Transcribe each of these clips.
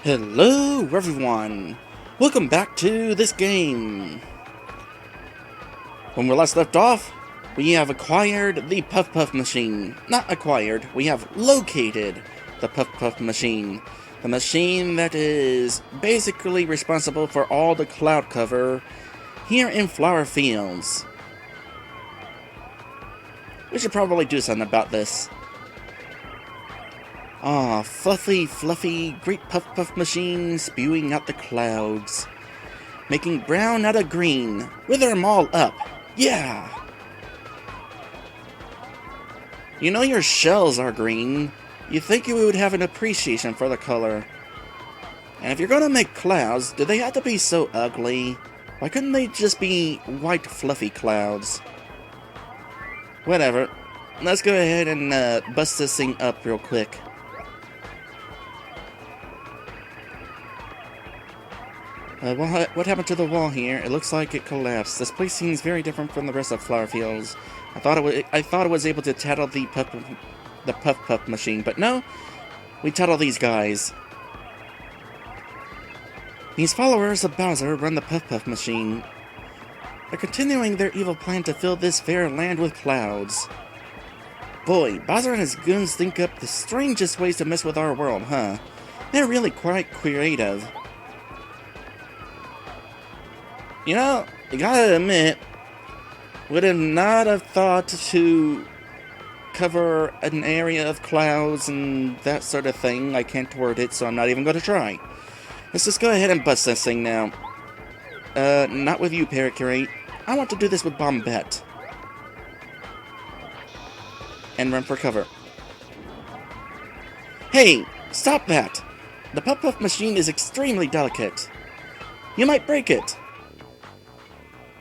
Hello everyone! Welcome back to this game! When we last left off, we have acquired the Puff machine. Not acquired, we have located the Puff machine. The machine that is basically responsible for all the cloud cover here in Flower Fields. We should probably do something about this. Ah, fluffy, great puff machine spewing out the clouds. Making brown out of green. Wither them all up. Yeah! You know your shells are green. You'd think you would have an appreciation for the color. And if you're gonna make clouds, do they have to be so ugly? Why couldn't they just be white fluffy clouds? Whatever. Let's go ahead and bust this thing up real quick. What happened to the wall here? It looks like it collapsed. This place seems very different from the rest of Flower Fields. I thought it was able to tattle the Puff machine, but no. We tattle these guys. These followers of Bowser run the Puff machine. They're continuing their evil plan to fill this fair land with clouds. Boy, Bowser and his goons think up the strangest ways to mess with our world, huh? They're really quite creative. You know, you gotta admit, would have not have thought to cover an area of clouds and that sort of thing. I can't word it, so I'm not even gonna try. Let's just go ahead and bust this thing now. Not with you, Parakarate. I want to do this with Bombette. And run for cover. Hey, stop that! The Puff machine is extremely delicate. You might break it.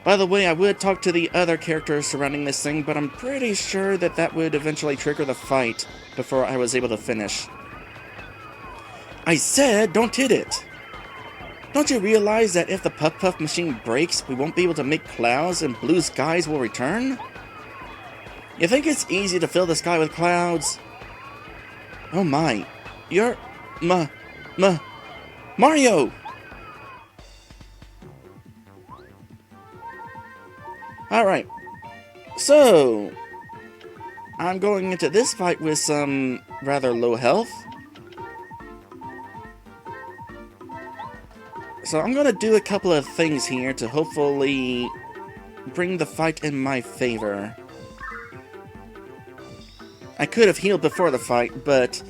By the way, I would talk to the other characters surrounding this thing, but I'm pretty sure that would eventually trigger the fight before I was able to finish. I said, don't hit it! Don't you realize that if the Puff machine breaks, we won't be able to make clouds and blue skies will return? You think it's easy to fill the sky with clouds? Oh my, you're... Mario! Alright, so I'm going into this fight with some rather low health. So I'm going to do a couple of things here to hopefully bring the fight in my favor. I could have healed before the fight, but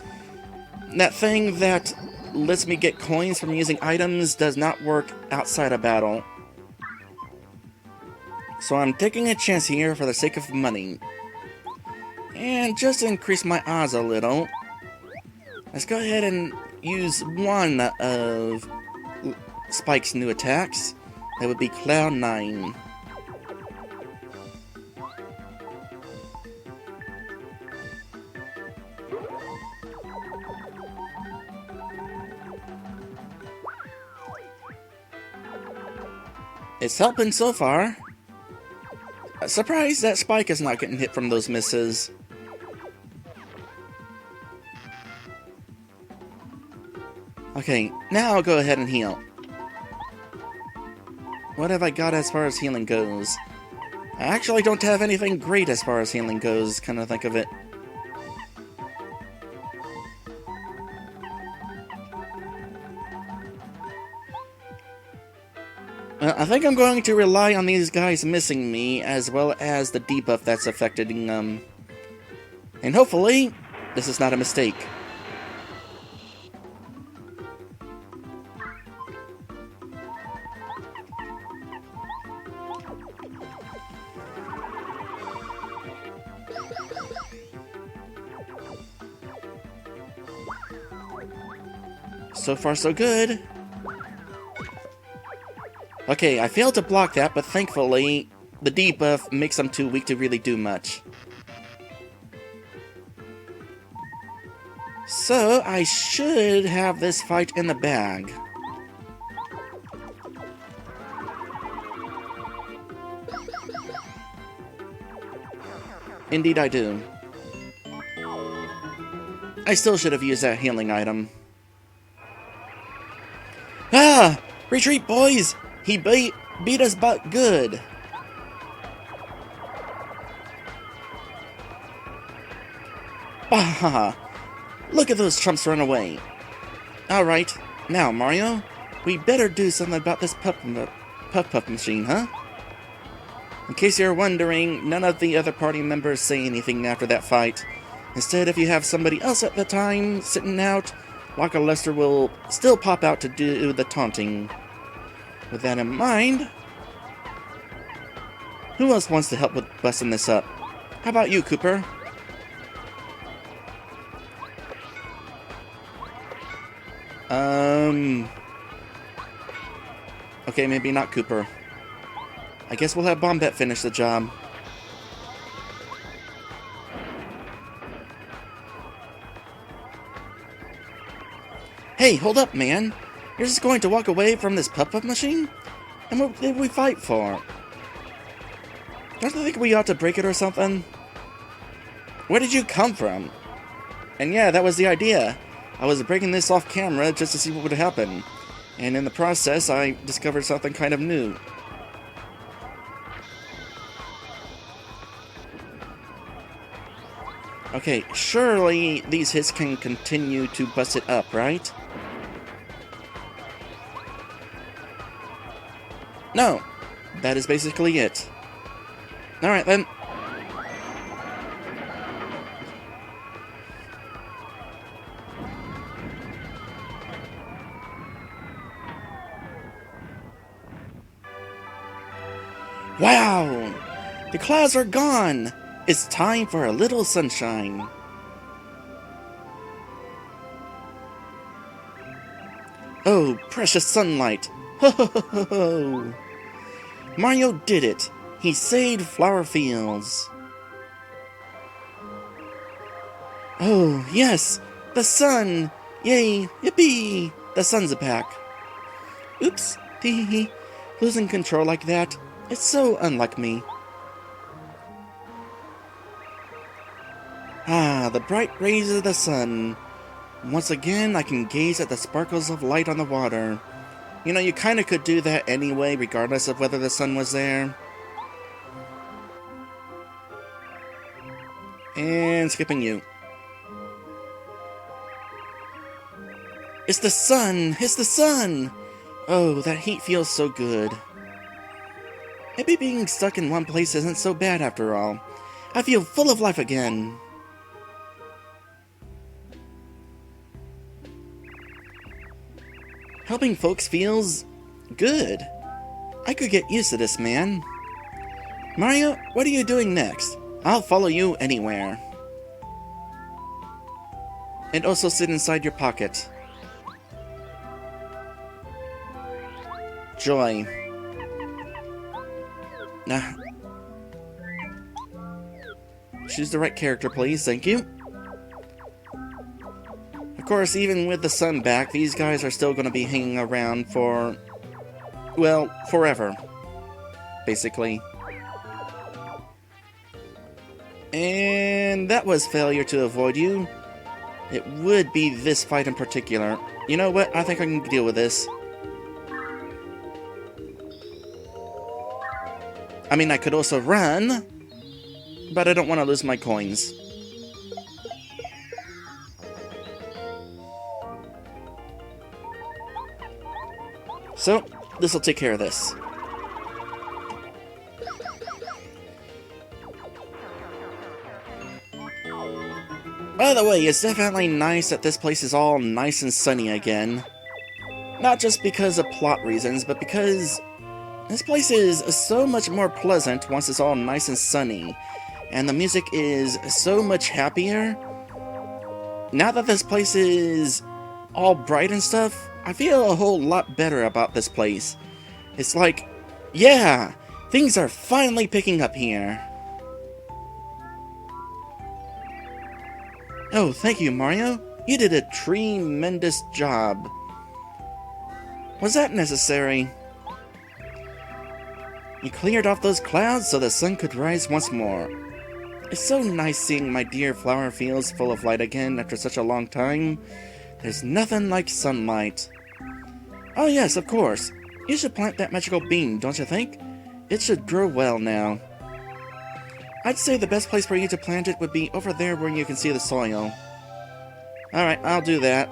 that thing that lets me get coins from using items does not work outside a battle. So I'm taking a chance here for the sake of money. And just to increase my odds a little, let's go ahead and use one of Spike's new attacks. That would be Cloud 9. It's helping so far. Surprised that Spike is not getting hit from those misses. Okay, now I'll go ahead and heal. What have I got as far as healing goes? I actually don't have anything great as far as healing goes, kind of think of it. I think I'm going to rely on these guys missing me, as well as the debuff that's affecting them. And hopefully, this is not a mistake. So far, so good. Okay, I failed to block that, but thankfully, the debuff makes them too weak to really do much. So, I should have this fight in the bag. Indeed I do. I still should have used that healing item. Ah! Retreat, boys! He beat us but good. Ah! Look at those chumps run away. Alright, now Mario, we better do something about this puff machine, huh? In case you're wondering, none of the other party members say anything after that fight. Instead, if you have somebody else at the time sitting out, Waka Lester will still pop out to do the taunting. With that in mind, who else wants to help with busting this up? How about you, Cooper? Okay, maybe not Cooper. I guess we'll have Bombette finish the job. Hey, hold up, man. You're just going to walk away from this puff machine? And what did we fight for? Don't you think we ought to break it or something? Where did you come from? And yeah, that was the idea. I was breaking this off camera just to see what would happen. And in the process, I discovered something kind of new. Okay, surely these hits can continue to bust it up, right? No, that is basically it. Alright then. Wow! The clouds are gone! It's time for a little sunshine. Oh, precious sunlight! Ho ho ho ho ho! Mario did it! He saved flower fields! Oh, yes! The sun! Yay! Yippee! The sun's back! Oops! Hee hee! Losing control like that, it's so unlike me. Ah, the bright rays of the sun. Once again, I can gaze at the sparkles of light on the water. You know, you kinda could do that anyway, regardless of whether the sun was there. And skipping you. It's the sun! It's the sun! Oh, that heat feels so good. Maybe being stuck in one place isn't so bad after all. I feel full of life again. Helping folks feels good. I could get used to this, man. Mario, what are you doing next? I'll follow you anywhere. And also sit inside your pocket. Joy. Nah. Choose the right character, please. Thank you. Of course, even with the sun back, these guys are still going to be hanging around for, well, forever. Basically. And that was failure to avoid you. It would be this fight in particular. You know what? I think I can deal with this. I mean, I could also run, but I don't want to lose my coins. So, this'll take care of this. By the way, it's definitely nice that this place is all nice and sunny again. Not just because of plot reasons, but because this place is so much more pleasant once it's all nice and sunny. And the music is so much happier. Now that this place is all bright and stuff, I feel a whole lot better about this place. It's like, yeah, things are finally picking up here. Oh, thank you, Mario. You did a tremendous job. Was that necessary? You cleared off those clouds so the sun could rise once more. It's so nice seeing my dear flower fields full of light again after such a long time. There's nothing like sunlight. Oh yes, of course. You should plant that magical bean, don't you think? It should grow well now. I'd say the best place for you to plant it would be over there where you can see the soil. Alright, I'll do that.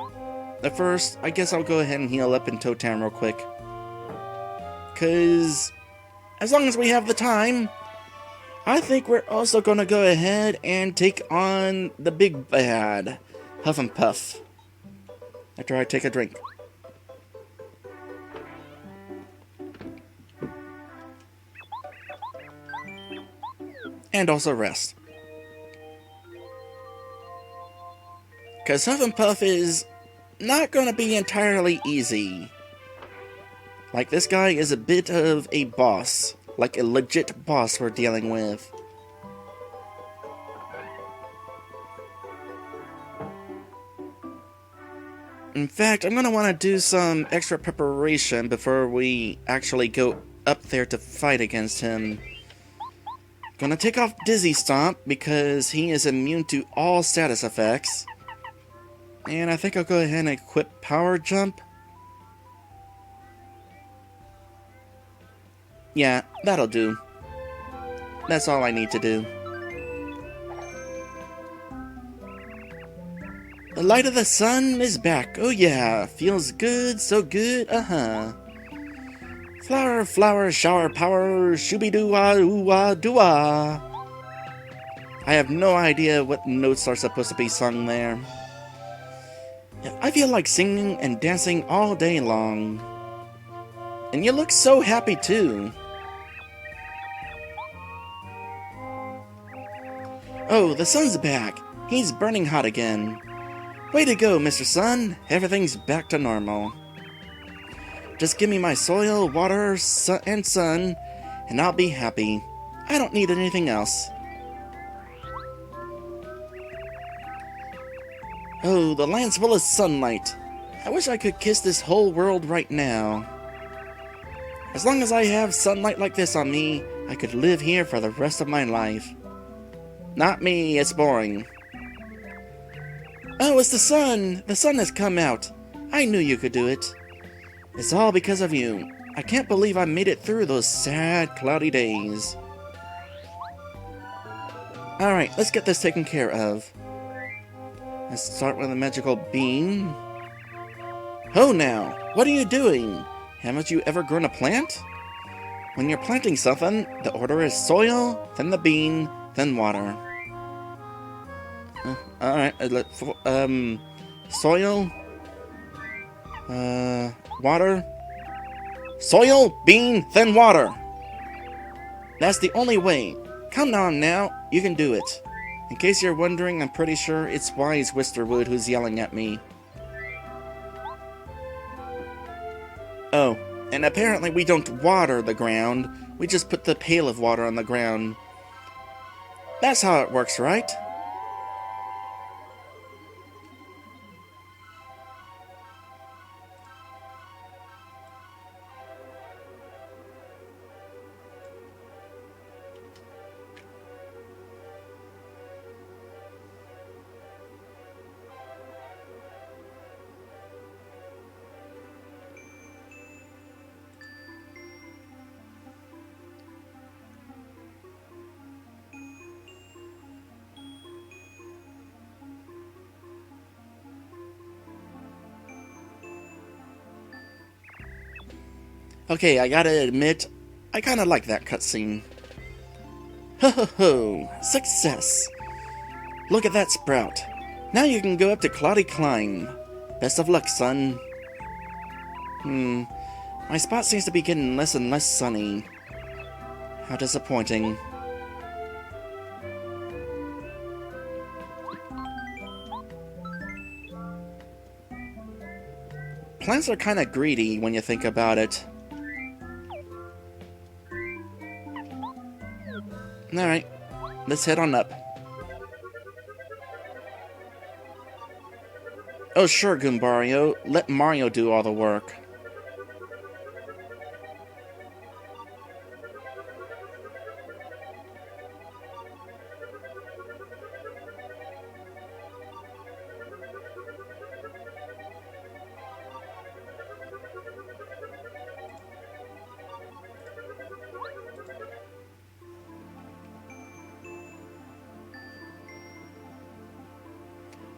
But first, I guess I'll go ahead and heal up in Toad Town real quick. 'Cause as long as we have the time, I think we're also gonna go ahead and take on the big bad, Huff and Puff. After I take a drink. And also rest. 'Cause Huff and Puff is not gonna be entirely easy. Like, this guy is a bit of a boss. Like a legit boss we're dealing with. In fact, I'm gonna want to do some extra preparation before we actually go up there to fight against him. Gonna take off Dizzy Stomp because he is immune to all status effects. And I think I'll go ahead and equip Power Jump. Yeah, that'll do. That's all I need to do. The light of the sun is back. Oh yeah, feels good, so good, Flower, flower, shower, power, shooby-doo-wah, ooh-wah, doo-wah. I have no idea what notes are supposed to be sung there. I feel like singing and dancing all day long. And you look so happy too. Oh, the sun's back. He's burning hot again. Way to go, Mr. Sun. Everything's back to normal. Just give me my soil, water, and sun, and I'll be happy. I don't need anything else. Oh, the land's full of sunlight. I wish I could kiss this whole world right now. As long as I have sunlight like this on me, I could live here for the rest of my life. Not me, it's boring. Oh, it's the sun! The sun has come out. I knew you could do it. It's all because of you. I can't believe I made it through those sad, cloudy days. Alright, let's get this taken care of. Let's start with a magical bean. Oh now, what are you doing? Haven't you ever grown a plant? When you're planting something, the order is soil, then the bean, then water. Alright, soil, water, soil, bean, then water. That's the only way. Come on now, you can do it. In case you're wondering, I'm pretty sure it's Wise Wisterwood who's yelling at me. Oh, and apparently we don't water the ground, we just put the pail of water on the ground. That's how it works, right? Okay, I gotta admit, I kinda like that cutscene. Ho ho ho! Success! Look at that sprout. Now you can go up to Cloudy Climb. Best of luck, son. My spot seems to be getting less and less sunny. How disappointing. Plants are kinda greedy when you think about it. Alright, let's head on up. Oh sure, Goombario, let Mario do all the work.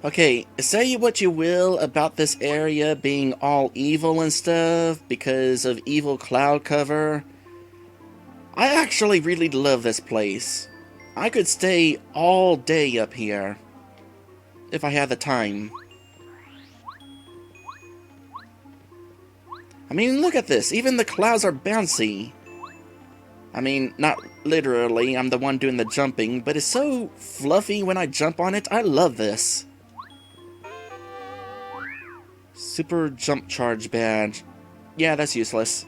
Okay, say what you will about this area being all evil and stuff because of evil cloud cover. I actually really love this place. I could stay all day up here if I had the time. I mean, look at this. Even the clouds are bouncy. I mean, not literally, I'm the one doing the jumping, but it's so fluffy when I jump on it. I love this. Super jump charge badge. Yeah, that's useless.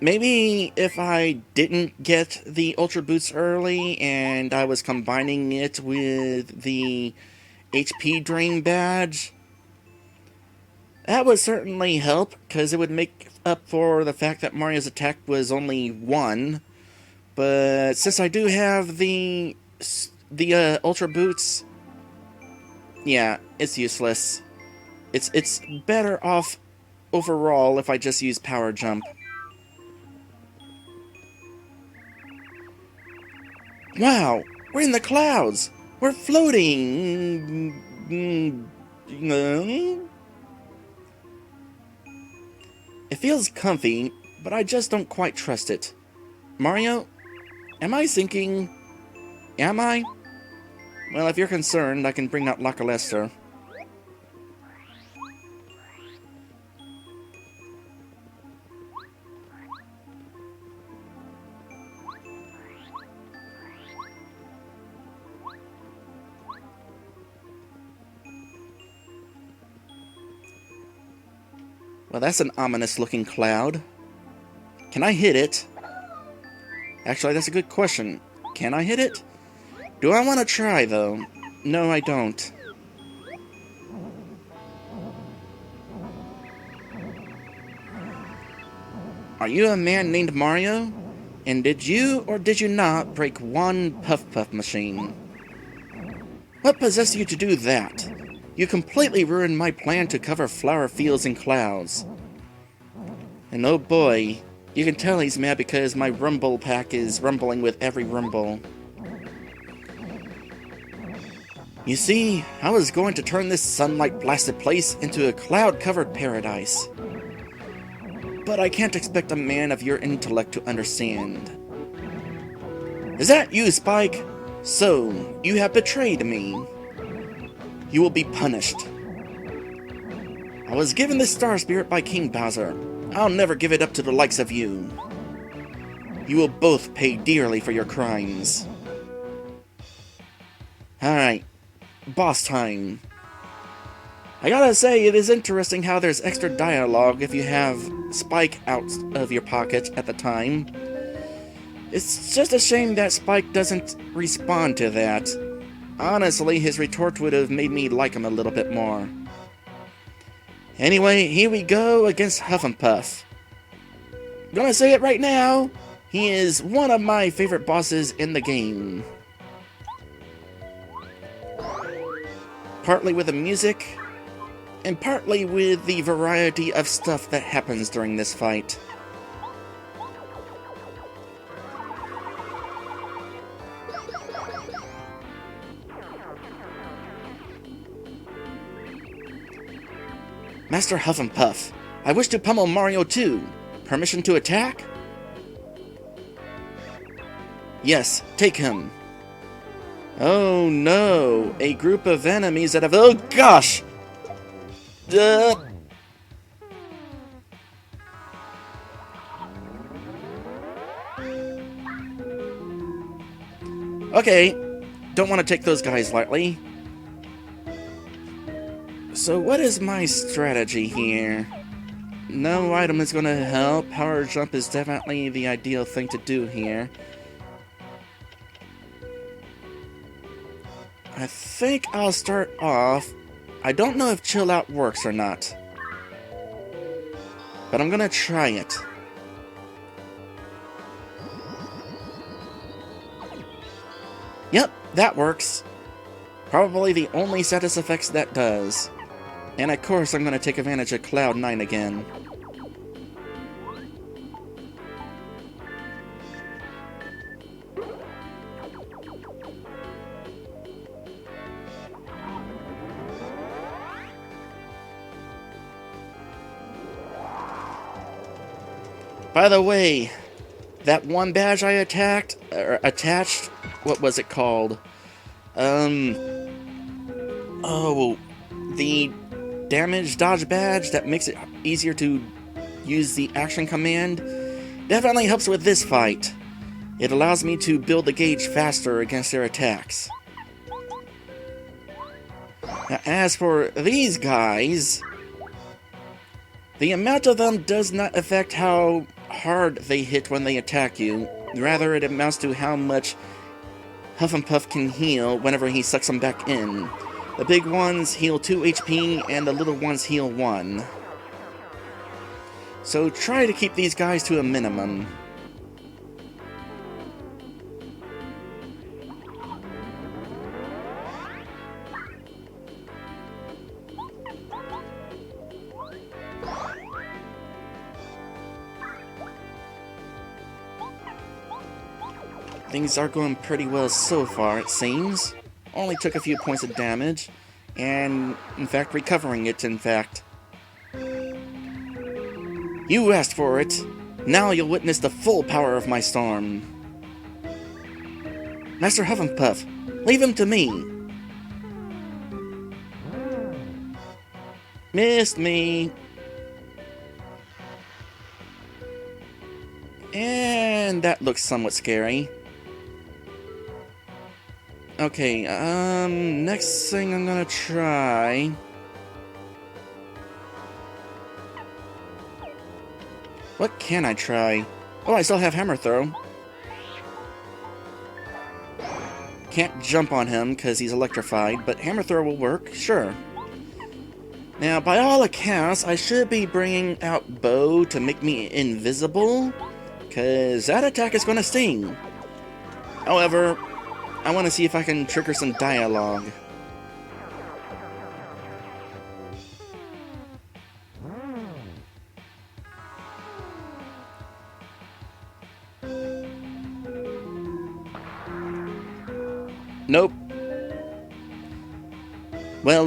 Maybe if I didn't get the Ultra Boots early and I was combining it with the HP Drain badge, that would certainly help, because it would make up for the fact that Mario's attack was only 1. But since I do have the Ultra Boots, yeah, it's useless. It's better off overall if I just use Power Jump. Wow, we're in the clouds! We're floating! It feels comfy, but I just don't quite trust it. Mario, am I sinking? Am I? Well, if you're concerned, I can bring out Lacalester. Well, that's an ominous-looking cloud. Can I hit it? Actually, that's a good question. Can I hit it? Do I want to try, though? No, I don't. Are you a man named Mario? And did you or did you not break one Puff machine? What possessed you to do that? You completely ruined my plan to cover flower fields and clouds. And oh boy, you can tell he's mad because my rumble pack is rumbling with every rumble. You see, I was going to turn this sunlight-blasted place into a cloud-covered paradise. But I can't expect a man of your intellect to understand. Is that you, Spike? So, you have betrayed me. You will be punished. I was given this Star Spirit by King Bowser. I'll never give it up to the likes of you. You will both pay dearly for your crimes. Alright, boss time. I gotta say, it is interesting how there's extra dialogue if you have Spike out of your pocket at the time. It's just a shame that Spike doesn't respond to that. Honestly, his retort would have made me like him a little bit more. Anyway, here we go against Huff N. Gonna say it right now, he is one of my favorite bosses in the game. Partly with the music, and partly with the variety of stuff that happens during this fight. Master Huff N. I wish to pummel Mario too. Permission to attack? Yes, take him. Oh no, a group of enemies that have— oh gosh! Okay, don't want to take those guys lightly. So what is my strategy here? No item is going to help. Power jump is definitely the ideal thing to do here. I think I'll start off— I don't know if chill out works or not, but I'm gonna try it. Yep, that works. Probably the only status effects that does. And of course I'm gonna take advantage of Cloud 9 again. By the way, that one badge I attached, what was it called? Oh, the damage dodge badge that makes it easier to use the action command definitely helps with this fight. It allows me to build the gauge faster against their attacks. Now, as for these guys, the amount of them does not affect how hard they hit when they attack you. Rather, it amounts to how much Huff and Puff can heal whenever he sucks them back in. The big ones heal 2 HP, and the little ones heal 1. So try to keep these guys to a minimum. Things are going pretty well so far, it seems. Only took a few points of damage, and in fact recovering it, in fact. You asked for it. Now you'll witness the full power of my storm. Master Huff and Puff, leave him to me. Missed me. And that looks somewhat scary. Okay, next thing I'm gonna try... What can I try? Oh, I still have Hammer Throw. Can't jump on him because he's electrified, but Hammer Throw will work, sure. Now, by all accounts, I should be bringing out Bow to make me invisible, because that attack is gonna sting. However, I want to see if I can trigger some dialogue. Nope. Well,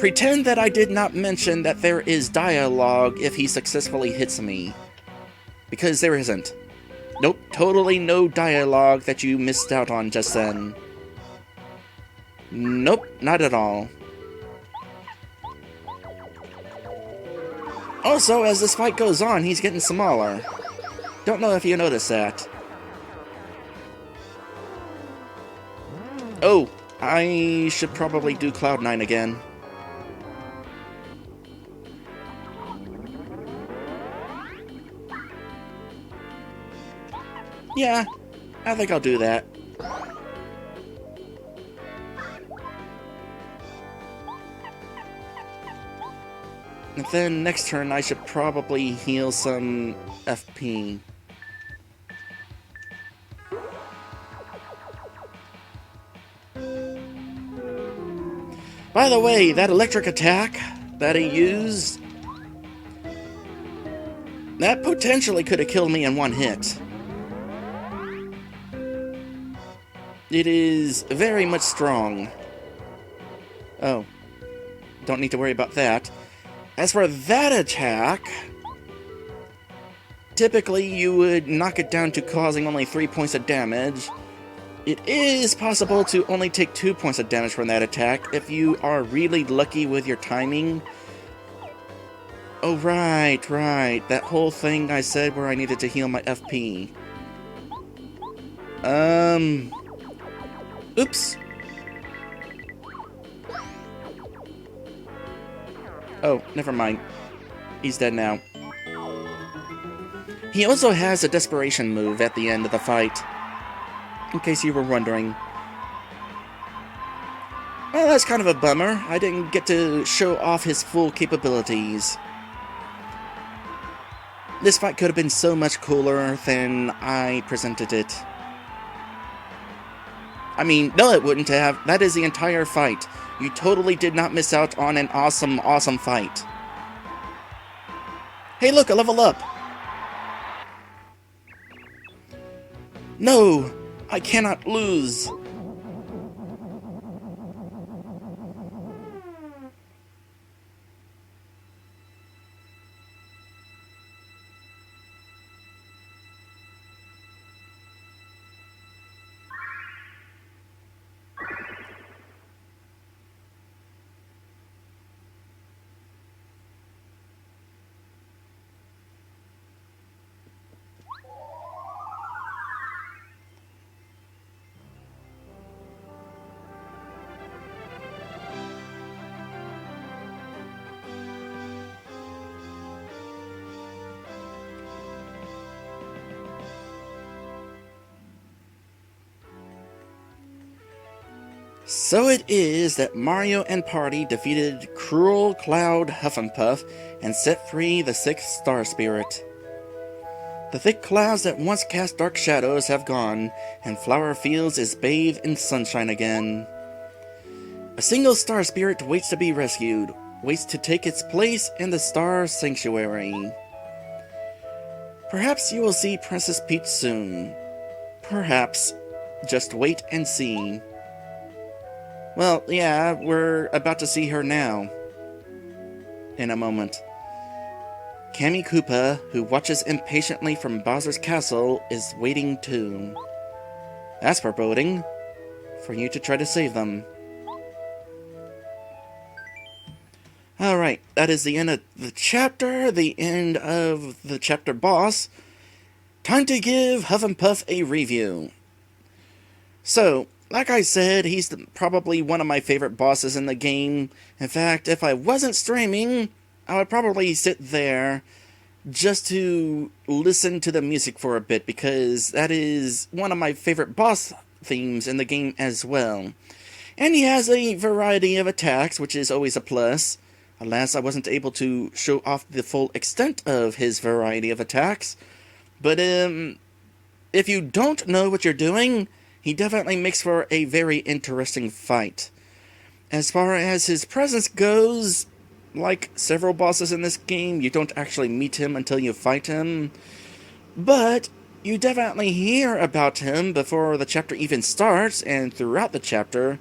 pretend that I did not mention that there is dialogue if he successfully hits me. Because there isn't. Nope, totally no dialogue that you missed out on just then. Nope, not at all. Also, as this fight goes on, he's getting smaller. Don't know if you noticed that. Oh, I should probably do Cloud9 again. Yeah, I think I'll do that. And then next turn I should probably heal some FP. By the way, that electric attack that he used, that potentially could have killed me in one hit. It is very much strong. Oh. Don't need to worry about that. As for that attack, typically you would knock it down to causing only 3 points of damage. It is possible to only take 2 points of damage from that attack if you are really lucky with your timing. Oh, right. That whole thing I said where I needed to heal my FP. Oops. Oh, never mind. He's dead now. He also has a desperation move at the end of the fight, in case you were wondering. Well, that's kind of a bummer. I didn't get to show off his full capabilities. This fight could have been so much cooler than I presented it. I mean, no, it wouldn't have. That is the entire fight. You totally did not miss out on an awesome, awesome fight. Hey, look, a level up! No! I cannot lose! So it is that Mario and party defeated cruel Cloud Huffin and set free the sixth star spirit. The thick clouds that once cast dark shadows have gone, and Flower Fields is bathed in sunshine again. A single star spirit waits to be rescued, waits to take its place in the Star Sanctuary. Perhaps you will see Princess Peach soon. Perhaps. Just wait and see. Well, yeah, we're about to see her now. In a moment. Kammy Koopa, who watches impatiently from Bowser's castle, is waiting too. That's foreboding. For you to try to save them. Alright, that is the end of the chapter, the end of the chapter boss. Time to give Huff N a review. So, like I said, he's probably one of my favorite bosses in the game. In fact, if I wasn't streaming, I would probably sit there just to listen to the music for a bit, because that is one of my favorite boss themes in the game as well. And he has a variety of attacks, which is always a plus. Alas, I wasn't able to show off the full extent of his variety of attacks. But if you don't know what you're doing, he definitely makes for a very interesting fight. As far as his presence goes, like several bosses in this game, you don't actually meet him until you fight him. But you definitely hear about him before the chapter even starts, and throughout the chapter.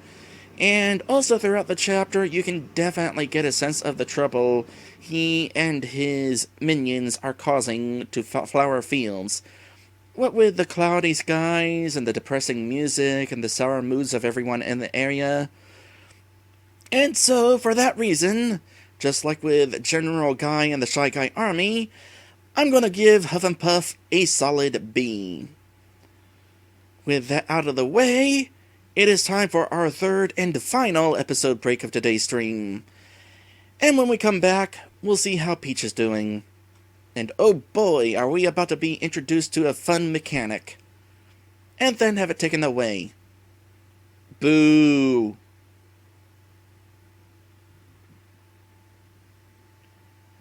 And also throughout the chapter, you can definitely get a sense of the trouble he and his minions are causing to Flower Fields. What with the cloudy skies, and the depressing music, and the sour moods of everyone in the area. And so, for that reason, just like with General Guy and the Shy Guy Army, I'm gonna give Huff N a solid B. With that out of the way, it is time for our third and final episode break of today's stream. And when we come back, we'll see how Peach is doing. And oh boy, are we about to be introduced to a fun mechanic. And then have it taken away. Boo!